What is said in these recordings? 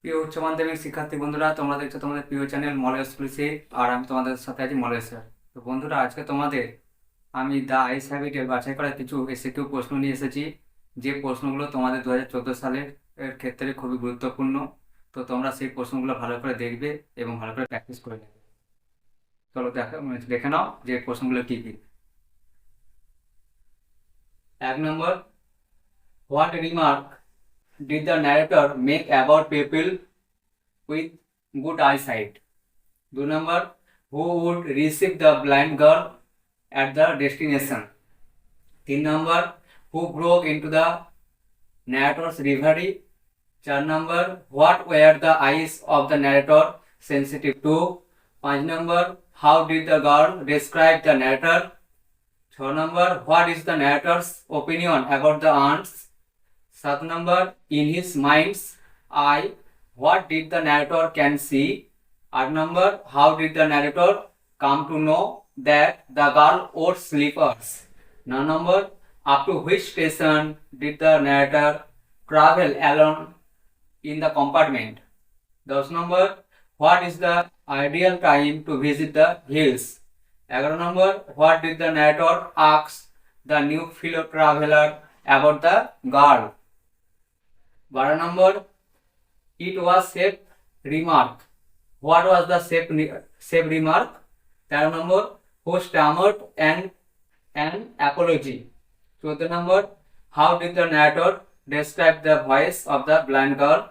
প্রিয় উচ্চ মাধ্যমিক শিক্ষার্থী বন্ধুরা, তোমরা দেখছো তোমাদের প্রিয় চ্যানেল মলয় এক্সক্লুসিভ। আর আমি তোমাদের সাথে আছি মলয় স্যার। তো বন্ধুরা, আজকে তোমাদের আমি দ্য আইস হ্যাবিটের বাছাই করা কিছু এসএকিউ প্রশ্ন নিয়ে এসেছি, যে প্রশ্নগুলো তোমাদের 2014 সালের ক্ষেত্রে খুবই গুরুত্বপূর্ণ। তো তোমরা সেই প্রশ্নগুলো ভালো করে দেখবে এবং ভালো করে প্র্যাকটিস করে নেবে। চলো দেখে নাও যে প্রশ্নগুলো কি কি। 1 নম্বর, what remark did the narrator make about people with good eyesight? 2 number, who would receive the blind girl at the destination? 3 number, who broke into the narrator's reverie? 4 number, what were the eyes of the narrator sensitive to? 5 number, how did the girl describe the narrator? 6 number, what is the narrator's opinion about the ants? 7 number, in his mind's eye, what did the narrator can see? 8 number, how did the narrator come to know that the girl wore slippers? 9 number, up to which station did the narrator travel alone in the compartment? 10 number, what is the ideal time to visit the hills? 11 number, what did the narrator ask the new fellow traveler about the girl? 12 number, it was safe remark. What was the safe remark? 13 number, who stammered an apology? 14 number, how did the narrator describe the voice of the blind girl?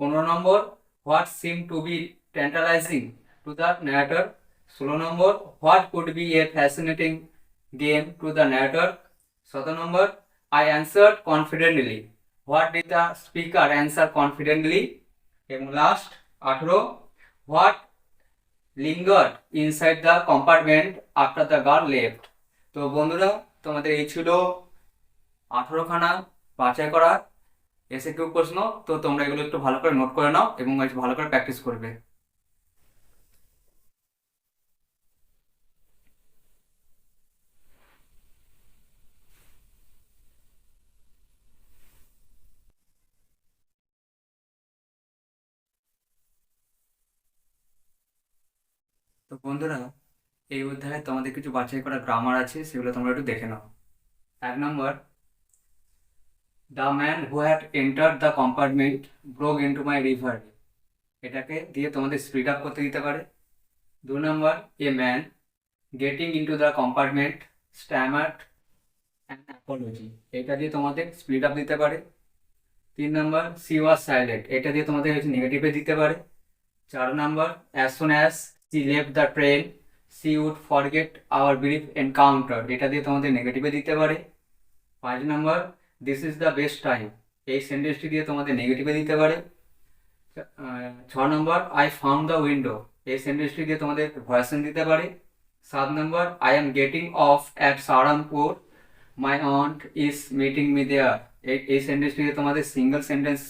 15 number, what seemed to be tantalizing to the narrator? 16 number, what could be a fascinating game to the narrator? 17 number, I answered confidently. What did the speaker answer confidently? এবং last 18, what lingered inside the compartment after the girl left? তো বন্ধুরা, তোমাদের এই ছিল 18খানা বাছাই করা SAQ প্রশ্ন। তো তোমরা এগুলো একটু ভালো করে নোট করে নাও এবং ভালো করে প্র্যাকটিস করবে। তো বন্ধুরা, এই অধ্যায়ে তোমাদের কিছু বাছাই করা গ্রামার আছে, সেগুলো তোমরা একটু দেখে নাও। 1 নম্বর, the man who had entered the compartment broke into my river. এটাকে দিয়ে তোমাদের স্পিড আপ করতে দিতে পারে। 2 নম্বর, a man getting into the compartment stammered an apology. এটা দিয়ে তোমাদের স্পিড আপ দিতে পারে। 3 নম্বর, সি ওয়াজ সাইলেন্ট। এটা দিয়ে তোমাদের নেগেটিভে দিতে পারে। 4 নম্বর, as soon as she left the train she would forget our brief encounter. এটা দিয়ে তোমাদের নেগেটিভে দিতে পারে। 5 নম্বর, this is the best time. এই সেন্টেন্সটি দিয়ে তোমাদের নেগেটিভে দিতে পারে। 6 নম্বর, আই ফাউন্ড দ্য উইন্ডো। এই সেন্টেন্সটি দিয়ে তোমাদের ভয়েসেন দিতে পারে। 7 নম্বর, I am getting off at Saharanpur my aunt is meeting me there. এই সেন্টেন্সটি দিয়ে তোমাদের সিঙ্গেল সেন্টেন্স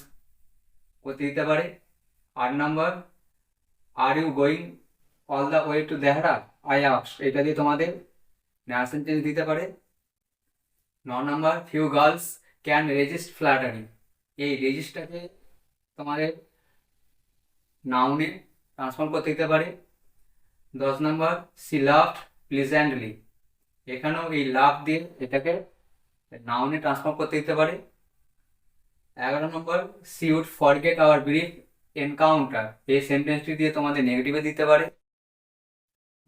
করতে দিতে পারে। 8 নম্বর, are you going all the way to Dehra I ask. এটা দিয়ে তোমাদের নেওয়া সেন্টেন্স দিতে পারে। 9 নম্বর, few girls can resist flattery. এই রেজিস্টটাকে তোমাদের নাউনে ট্রান্সফর্ম করতে দিতে পারে। 10 নম্বর, সি লাভড প্লিজেন্টলি। এখানেও এই লাভ দিয়ে এটাকে নাউনে ট্রান্সফর্ম করতে দিতে পারে। 11 number, she would forget our brief encounter. এই সেন্টেন্সটি দিয়ে তোমাদের নেগেটিভে দিতে পারে।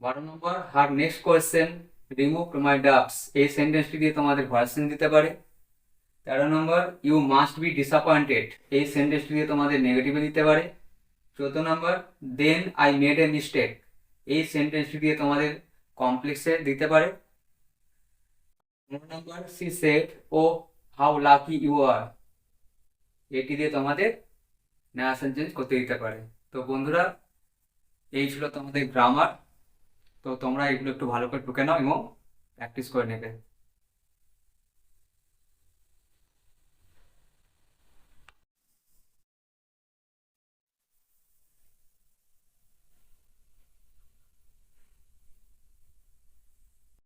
12 number, her next question remove my doubts. এই সেন্টেন্সটি দিয়ে তোমাদের ভার্সন দিতে পারে। 13 number, you must be disappointed. এই সেন্টেন্সটি দিয়ে তোমাদের নেগেটিভে দিতে পারে। 14 number, then I made a mistake. এই সেন্টেন্সটি দিয়ে তোমাদের কমপ্লেক্সে দিতে পারে। 15 number, she said oh how lucky you are. এটি দিয়ে তোমাদের নেওয়া সেন্টেন্স করতে দিতে পারে। তো বন্ধুরা, এই ছিল তোমাদের গ্রামার। তো তোমরা এগুলো একটু ভালো করে টুকে নাও এবং প্র্যাকটিস করে নেবে।